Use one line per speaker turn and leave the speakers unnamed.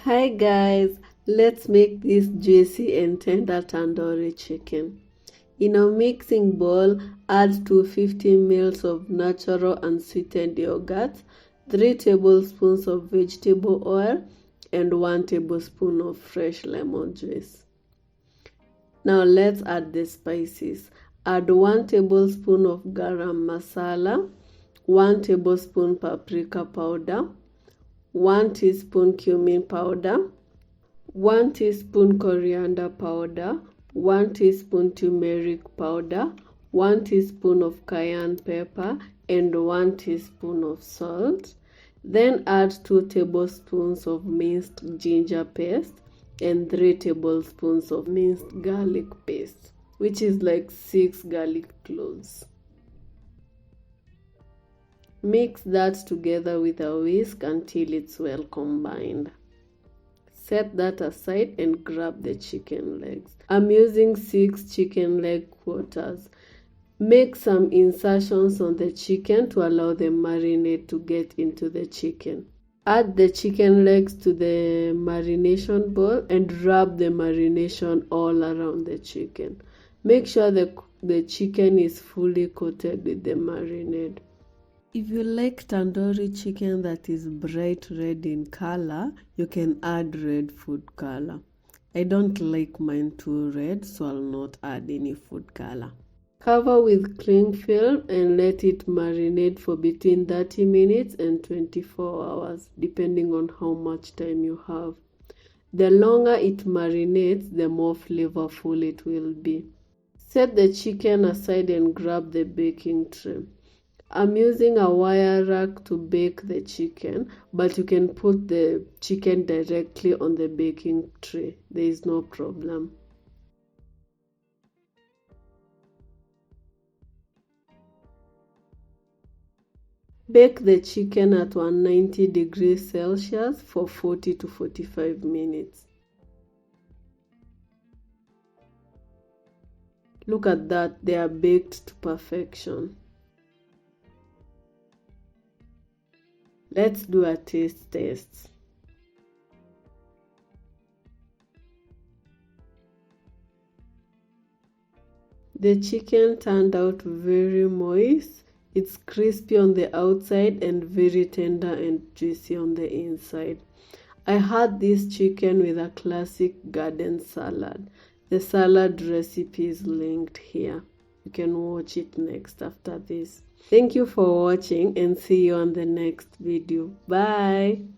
Hi guys, let's make this juicy and tender tandoori chicken. In a mixing bowl, add 250 ml of natural unsweetened yogurt, 3 tablespoons of vegetable oil, and 1 tablespoon of fresh lemon juice. Now let's add the spices. Add 1 tablespoon of Garam masala, 1 tablespoon paprika powder, 1 teaspoon cumin powder, 1 teaspoon coriander powder, 1 teaspoon turmeric powder, 1 teaspoon of cayenne pepper, and 1 teaspoon of salt. Then add 2 tablespoons of minced ginger paste and 3 tablespoons of minced garlic paste, which is like 6 garlic cloves. Mix that together with a whisk until it's well combined. Set that aside and grab the chicken legs. I'm using 6 chicken leg quarters. Make some insertions on the chicken to allow the marinade to get into the chicken. Add the chicken legs to the marination bowl and rub the marination all around the chicken. Make sure the chicken is fully coated with the marinade. If you like tandoori chicken that is bright red in color, you can add red food color. I don't like mine too red, so I'll not add any food color. Cover with cling film and let it marinate for between 30 minutes and 24 hours, depending on how much time you have. The longer it marinates, the more flavorful it will be. Set the chicken aside and grab the baking tray. I'm using a wire rack to bake the chicken, but you can put the chicken directly on the baking tray. There is no problem. Bake the chicken at 190 degrees Celsius for 40 to 45 minutes. Look at that, they are baked to perfection. Let's do a taste test. The chicken turned out very moist. It's crispy on the outside and very tender and juicy on the inside. I had this chicken with a classic garden salad. The salad recipe is linked here. You can watch it next after this. Thank you for watching and see you on the next video. Bye.